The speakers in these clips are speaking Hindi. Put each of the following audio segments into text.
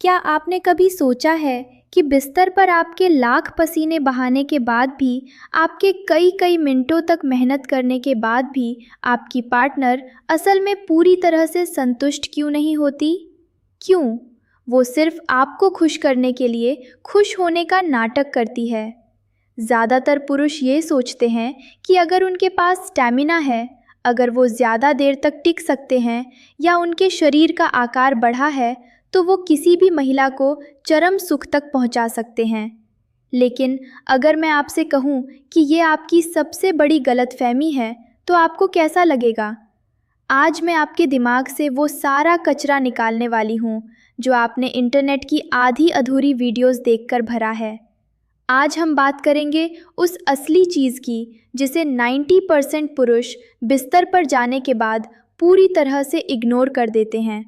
क्या आपने कभी सोचा है कि बिस्तर पर आपके लाख पसीने बहाने के बाद भी, आपके कई कई मिनटों तक मेहनत करने के बाद भी आपकी पार्टनर असल में पूरी तरह से संतुष्ट क्यों नहीं होती? क्यों? वो सिर्फ आपको खुश करने के लिए खुश होने का नाटक करती है। ज़्यादातर पुरुष ये सोचते हैं कि अगर उनके पास स्टैमिना है, अगर वो ज़्यादा देर तक टिक सकते हैं या उनके शरीर का आकार बढ़ा है, तो वो किसी भी महिला को चरम सुख तक पहुंचा सकते हैं। लेकिन अगर मैं आपसे कहूं कि ये आपकी सबसे बड़ी गलतफहमी है, तो आपको कैसा लगेगा? आज मैं आपके दिमाग से वो सारा कचरा निकालने वाली हूँ जो आपने इंटरनेट की आधी अधूरी वीडियोस देखकर भरा है। आज हम बात करेंगे उस असली चीज़ की जिसे 90% पुरुष बिस्तर पर जाने के बाद पूरी तरह से इग्नोर कर देते हैं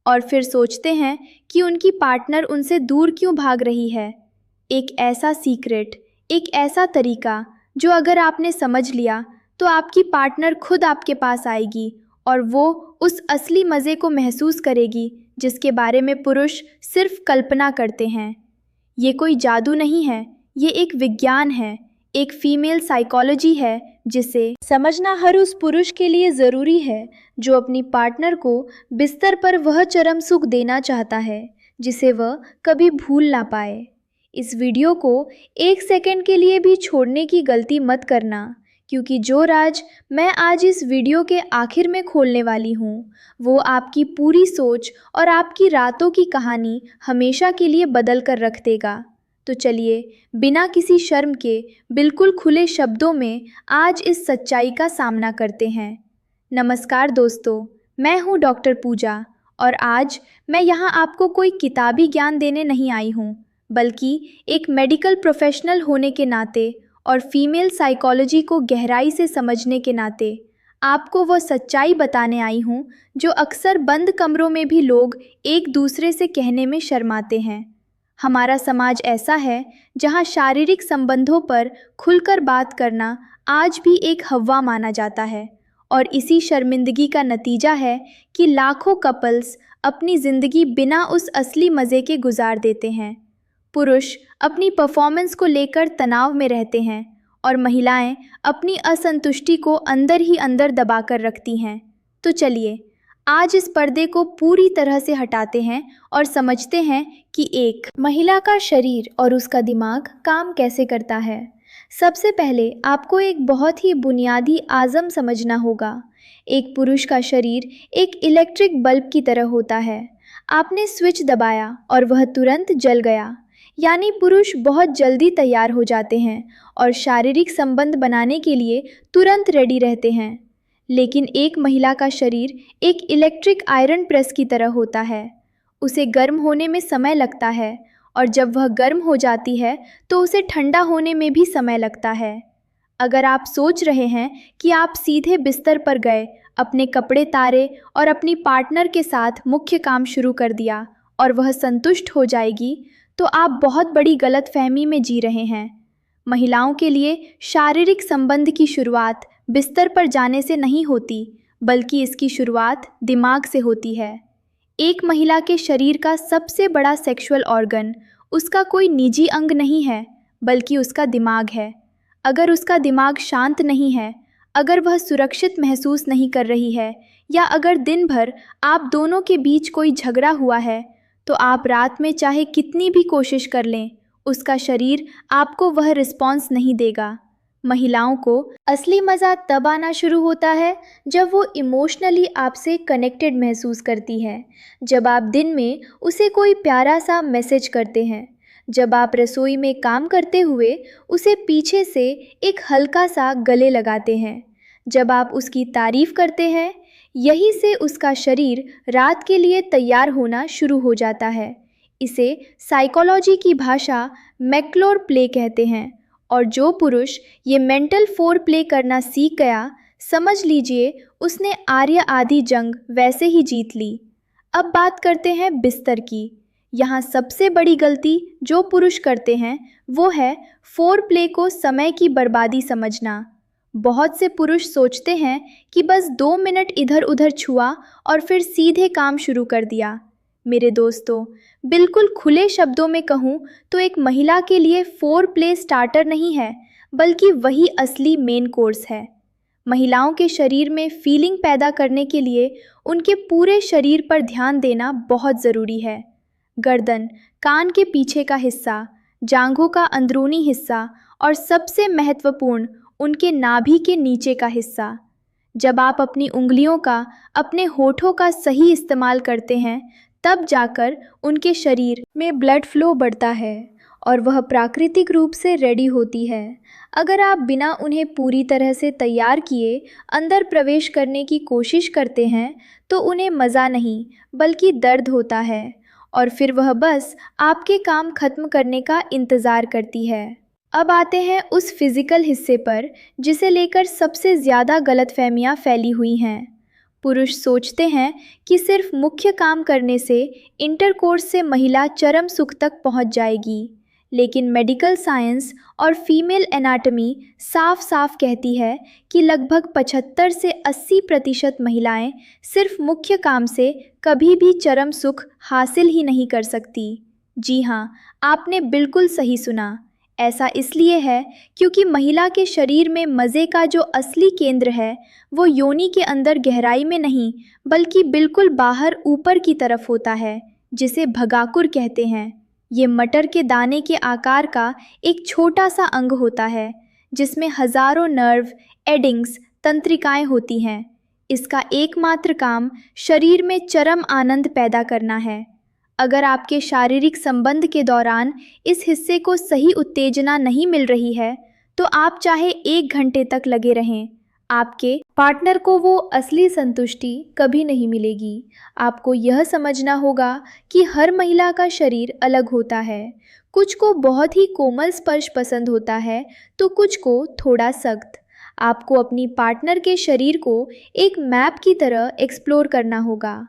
और फिर सोचते हैं कि उनकी पार्टनर उनसे दूर क्यों भाग रही है। एक ऐसा सीक्रेट, एक ऐसा तरीका जो अगर आपने समझ लिया तो आपकी पार्टनर खुद आपके पास आएगी और वो उस असली मज़े को महसूस करेगी जिसके बारे में पुरुष सिर्फ कल्पना करते हैं। ये कोई जादू नहीं है, ये एक विज्ञान है, एक फीमेल साइकोलॉजी है जिसे समझना हर उस पुरुष के लिए ज़रूरी है जो अपनी पार्टनर को बिस्तर पर वह चरम सुख देना चाहता है जिसे वह कभी भूल ना पाए। इस वीडियो को 1 सेकंड के लिए भी छोड़ने की गलती मत करना, क्योंकि जो राज मैं आज इस वीडियो के आखिर में खोलने वाली हूँ, वो आपकी पूरी सोच और आपकी रातों की कहानी हमेशा के लिए बदल कर रख देगा। तो चलिए, बिना किसी शर्म के बिल्कुल खुले शब्दों में आज इस सच्चाई का सामना करते हैं। नमस्कार दोस्तों, मैं हूँ डॉक्टर पूजा और आज मैं यहाँ आपको कोई किताबी ज्ञान देने नहीं आई हूँ, बल्कि एक मेडिकल प्रोफेशनल होने के नाते और फीमेल साइकोलॉजी को गहराई से समझने के नाते आपको वह सच्चाई बताने आई हूँ जो अक्सर बंद कमरों में भी लोग एक दूसरे से कहने में शर्माते हैं। हमारा समाज ऐसा है जहाँ शारीरिक संबंधों पर खुलकर बात करना आज भी एक हव्वा माना जाता है और इसी शर्मिंदगी का नतीजा है कि लाखों कपल्स अपनी ज़िंदगी बिना उस असली मज़े के गुजार देते हैं। पुरुष अपनी परफॉर्मेंस को लेकर तनाव में रहते हैं और महिलाएं अपनी असंतुष्टि को अंदर ही अंदर दबाकर रखती हैं। तो चलिए, आज इस पर्दे को पूरी तरह से हटाते हैं और समझते हैं कि एक महिला का शरीर और उसका दिमाग काम कैसे करता है। सबसे पहले आपको एक बहुत ही बुनियादी आज़म समझना होगा। एक पुरुष का शरीर एक इलेक्ट्रिक बल्ब की तरह होता है। आपने स्विच दबाया और वह तुरंत जल गया, यानी पुरुष बहुत जल्दी तैयार हो जाते हैं और शारीरिक संबंध बनाने के लिए तुरंत रेडी रहते हैं। लेकिन एक महिला का शरीर एक इलेक्ट्रिक आयरन प्रेस की तरह होता है। उसे गर्म होने में समय लगता है और जब वह गर्म हो जाती है तो उसे ठंडा होने में भी समय लगता है। अगर आप सोच रहे हैं कि आप सीधे बिस्तर पर गए, अपने कपड़े तारे और अपनी पार्टनर के साथ मुख्य काम शुरू कर दिया और वह संतुष्ट हो जाएगी, तो आप बहुत बड़ी गलतफहमी में जी रहे हैं। महिलाओं के लिए शारीरिक संबंध की शुरुआत बिस्तर पर जाने से नहीं होती, बल्कि इसकी शुरुआत दिमाग से होती है। एक महिला के शरीर का सबसे बड़ा सेक्सुअल ऑर्गन उसका कोई निजी अंग नहीं है, बल्कि उसका दिमाग है। अगर उसका दिमाग शांत नहीं है, अगर वह सुरक्षित महसूस नहीं कर रही है, या अगर दिन भर आप दोनों के बीच कोई झगड़ा हुआ है, तो आप रात में चाहे कितनी भी कोशिश कर लें, उसका शरीर आपको वह रिस्पॉन्स नहीं देगा। महिलाओं को असली मज़ा तब आना शुरू होता है जब वो इमोशनली आपसे कनेक्टेड महसूस करती है, जब आप दिन में उसे कोई प्यारा सा मैसेज करते हैं, जब आप रसोई में काम करते हुए उसे पीछे से एक हल्का सा गले लगाते हैं, जब आप उसकी तारीफ़ करते हैं। यहीं से उसका शरीर रात के लिए तैयार होना शुरू हो जाता है। इसे साइकोलॉजी की भाषा मैक्लोर प्ले कहते हैं और जो पुरुष ये मेंटल फोर प्ले करना सीख गया, समझ लीजिए उसने आर्य आदि जंग वैसे ही जीत ली। अब बात करते हैं बिस्तर की। यहाँ सबसे बड़ी गलती जो पुरुष करते हैं वो है फोर प्ले को समय की बर्बादी समझना। बहुत से पुरुष सोचते हैं कि बस 2 मिनट इधर उधर छुआ और फिर सीधे काम शुरू कर दिया। मेरे दोस्तों, बिल्कुल खुले शब्दों में कहूँ तो एक महिला के लिए फोर प्ले स्टार्टर नहीं है, बल्कि वही असली मेन कोर्स है। महिलाओं के शरीर में फीलिंग पैदा करने के लिए उनके पूरे शरीर पर ध्यान देना बहुत ज़रूरी है। गर्दन, कान के पीछे का हिस्सा, जांघों का अंदरूनी हिस्सा और सबसे महत्वपूर्ण उनके नाभि के नीचे का हिस्सा। जब आप अपनी उंगलियों का, अपने होठों का सही इस्तेमाल करते हैं, तब जाकर उनके शरीर में ब्लड फ्लो बढ़ता है और वह प्राकृतिक रूप से रेडी होती है। अगर आप बिना उन्हें पूरी तरह से तैयार किए अंदर प्रवेश करने की कोशिश करते हैं तो उन्हें मज़ा नहीं बल्कि दर्द होता है और फिर वह बस आपके काम खत्म करने का इंतज़ार करती है। अब आते हैं उस फिज़िकल हिस्से पर जिसे लेकर सबसे ज़्यादा गलतफहमियां फैली हुई हैं। पुरुष सोचते हैं कि सिर्फ मुख्य काम करने से इंटरकोर्स से महिला चरम सुख तक पहुंच जाएगी, लेकिन मेडिकल साइंस और फीमेल एनाटॉमी साफ साफ कहती है कि लगभग 75 से 80% महिलाएं सिर्फ मुख्य काम से कभी भी चरम सुख हासिल ही नहीं कर सकती। जी हाँ, आपने बिल्कुल सही सुना। ऐसा इसलिए है क्योंकि महिला के शरीर में मज़े का जो असली केंद्र है वो योनि के अंदर गहराई में नहीं बल्कि बिल्कुल बाहर ऊपर की तरफ होता है, जिसे भगाकुर कहते हैं। ये मटर के दाने के आकार का एक छोटा सा अंग होता है जिसमें हज़ारों नर्व, एडिंग्स, तंत्रिकाएं होती हैं। इसका एकमात्र काम शरीर में चरम आनंद पैदा करना है। अगर आपके शारीरिक संबंध के दौरान इस हिस्से को सही उत्तेजना नहीं मिल रही है तो आप चाहे 1 घंटे तक लगे रहें, आपके पार्टनर को वो असली संतुष्टि कभी नहीं मिलेगी। आपको यह समझना होगा कि हर महिला का शरीर अलग होता है। कुछ को बहुत ही कोमल स्पर्श पसंद होता है तो कुछ को थोड़ा सख्त। आपको अपनी पार्टनर के शरीर को एक मैप की तरह एक्सप्लोर करना होगा।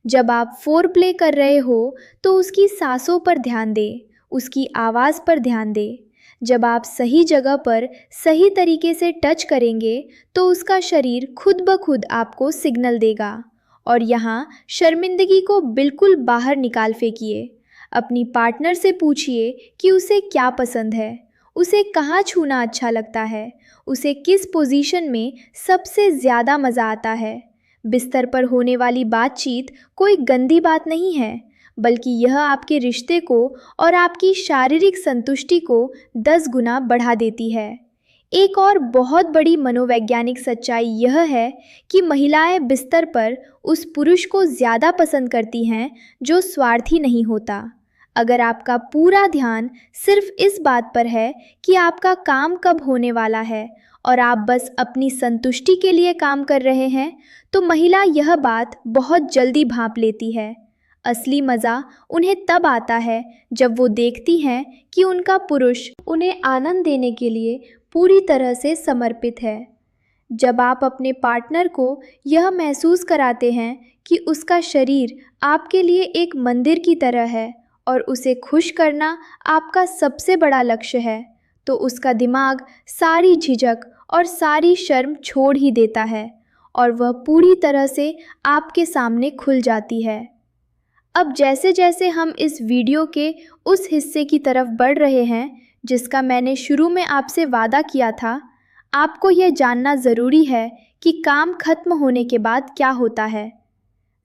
जब आप फोर प्ले कर रहे हो तो उसकी सांसों पर ध्यान दें, उसकी आवाज़ पर ध्यान दें। जब आप सही जगह पर सही तरीके से टच करेंगे तो उसका शरीर खुद ब खुद आपको सिग्नल देगा। और यहाँ शर्मिंदगी को बिल्कुल बाहर निकाल फेंकिए। अपनी पार्टनर से पूछिए कि उसे क्या पसंद है, उसे कहाँ छूना अच्छा लगता है, उसे किस पोजीशन में सबसे ज़्यादा मज़ा आता है। बिस्तर पर होने वाली बातचीत कोई गंदी बात नहीं है, बल्कि यह आपके रिश्ते को और आपकी शारीरिक संतुष्टि को 10 गुना बढ़ा देती है। एक और बहुत बड़ी मनोवैज्ञानिक सच्चाई यह है कि महिलाएं बिस्तर पर उस पुरुष को ज़्यादा पसंद करती हैं जो स्वार्थी नहीं होता। अगर आपका पूरा ध्यान सिर्फ इस बात पर है कि आपका काम कब होने वाला है और आप बस अपनी संतुष्टि के लिए काम कर रहे हैं, तो महिला यह बात बहुत जल्दी भांप लेती है। असली मज़ा उन्हें तब आता है जब वो देखती हैं कि उनका पुरुष उन्हें आनंद देने के लिए पूरी तरह से समर्पित है। जब आप अपने पार्टनर को यह महसूस कराते हैं कि उसका शरीर आपके लिए एक मंदिर की तरह है और उसे खुश करना आपका सबसे बड़ा लक्ष्य है, तो उसका दिमाग सारी झिझक और सारी शर्म छोड़ ही देता है और वह पूरी तरह से आपके सामने खुल जाती है। अब जैसे जैसे हम इस वीडियो के उस हिस्से की तरफ बढ़ रहे हैं जिसका मैंने शुरू में आपसे वादा किया था, आपको यह जानना ज़रूरी है कि काम खत्म होने के बाद क्या होता है।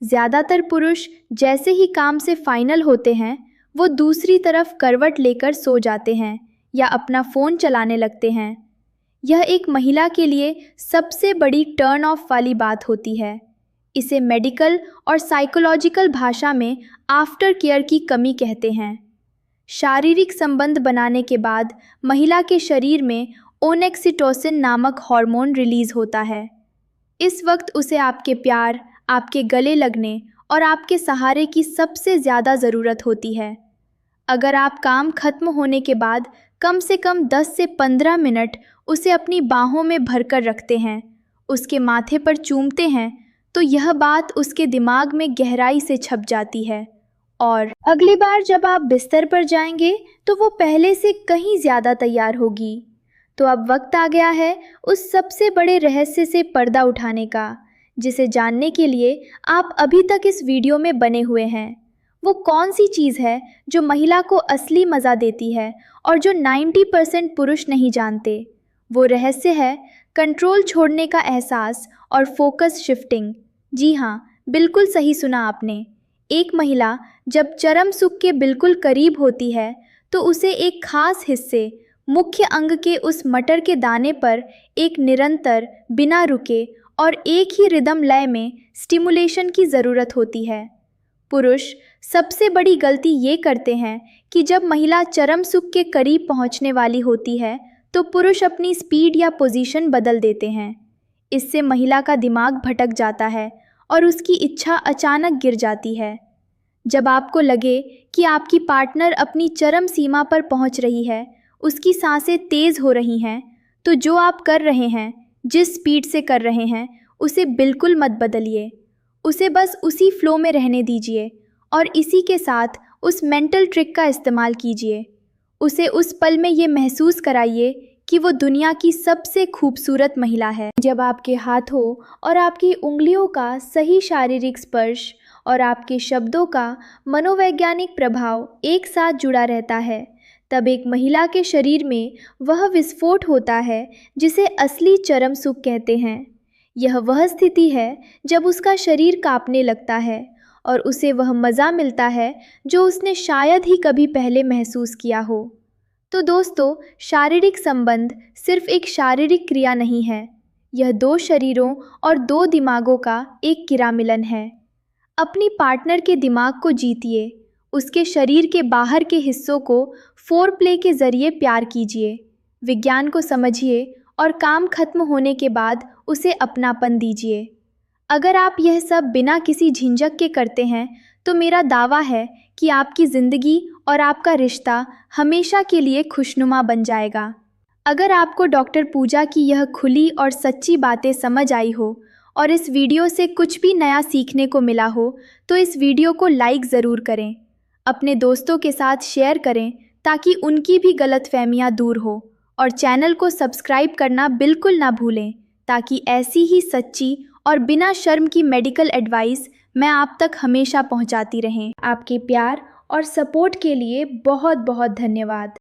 ज़्यादातर पुरुष जैसे ही काम से फाइनल होते हैं वो दूसरी तरफ करवट लेकर सो जाते हैं या अपना फ़ोन चलाने लगते हैं। यह एक महिला के लिए सबसे बड़ी टर्न ऑफ वाली बात होती है। इसे मेडिकल और साइकोलॉजिकल भाषा में आफ्टर केयर की कमी कहते हैं। शारीरिक संबंध बनाने के बाद महिला के शरीर में ओनेक्सिटोसिन नामक हार्मोन रिलीज़ होता है। इस वक्त उसे आपके प्यार, आपके गले लगने और आपके सहारे की सबसे ज़्यादा ज़रूरत होती है। अगर आप काम खत्म होने के बाद कम से कम 10 से 15 मिनट उसे अपनी बाहों में भरकर रखते हैं, उसके माथे पर चूमते हैं, तो यह बात उसके दिमाग में गहराई से छप जाती है और अगली बार जब आप बिस्तर पर जाएंगे तो वो पहले से कहीं ज़्यादा तैयार होगी। तो अब वक्त आ गया है उस सबसे बड़े रहस्य से पर्दा उठाने का, जिसे जानने के लिए आप अभी तक इस वीडियो में बने हुए हैं। वो कौन सी चीज़ है जो महिला को असली मज़ा देती है और जो 90% पुरुष नहीं जानते? वो रहस्य है कंट्रोल छोड़ने का एहसास और फोकस शिफ्टिंग। जी हाँ, बिल्कुल सही सुना आपने। एक महिला जब चरम सुख के बिल्कुल करीब होती है तो उसे एक खास हिस्से, मुख्य अंग के उस मटर के दाने पर एक निरंतर, बिना रुके और एक ही रिदम लय में स्टिमुलेशन की ज़रूरत होती है। पुरुष सबसे बड़ी गलती ये करते हैं कि जब महिला चरम सुख के करीब पहुंचने वाली होती है तो पुरुष अपनी स्पीड या पोजीशन बदल देते हैं। इससे महिला का दिमाग भटक जाता है और उसकी इच्छा अचानक गिर जाती है। जब आपको लगे कि आपकी पार्टनर अपनी चरम सीमा पर पहुंच रही है, उसकी सांसें तेज़ हो रही हैं, तो जो आप कर रहे हैं, जिस स्पीड से कर रहे हैं, उसे बिल्कुल मत बदलिए। उसे बस उसी फ्लो में रहने दीजिए और इसी के साथ उस मेंटल ट्रिक का इस्तेमाल कीजिए। उसे उस पल में ये महसूस कराइए कि वो दुनिया की सबसे खूबसूरत महिला है। जब आपके हाथों और आपकी उंगलियों का सही शारीरिक स्पर्श और आपके शब्दों का मनोवैज्ञानिक प्रभाव एक साथ जुड़ा रहता है, तब एक महिला के शरीर में वह विस्फोट होता है जिसे असली चरम सुख कहते हैं। यह वह स्थिति है जब उसका शरीर कांपने लगता है और उसे वह मज़ा मिलता है जो उसने शायद ही कभी पहले महसूस किया हो। तो दोस्तों, शारीरिक संबंध सिर्फ एक शारीरिक क्रिया नहीं है, यह दो शरीरों और दो दिमागों का एक किरामिलन है। अपनी पार्टनर के दिमाग को जीतिए, उसके शरीर के बाहर के हिस्सों को फोर प्ले के ज़रिए प्यार कीजिए, विज्ञान को समझिए और काम खत्म होने के बाद उसे अपनापन दीजिए। अगर आप यह सब बिना किसी झिझक के करते हैं तो मेरा दावा है कि आपकी ज़िंदगी और आपका रिश्ता हमेशा के लिए खुशनुमा बन जाएगा। अगर आपको डॉक्टर पूजा की यह खुली और सच्ची बातें समझ आई हो और इस वीडियो से कुछ भी नया सीखने को मिला हो तो इस वीडियो को लाइक ज़रूर करें, अपने दोस्तों के साथ शेयर करें ताकि उनकी भी गलतफहमियां दूर हो, और चैनल को सब्सक्राइब करना बिल्कुल ना भूलें ताकि ऐसी ही सच्ची और बिना शर्म की मेडिकल एडवाइस मैं आप तक हमेशा पहुंचाती रहें। आपके प्यार और सपोर्ट के लिए बहुत बहुत धन्यवाद।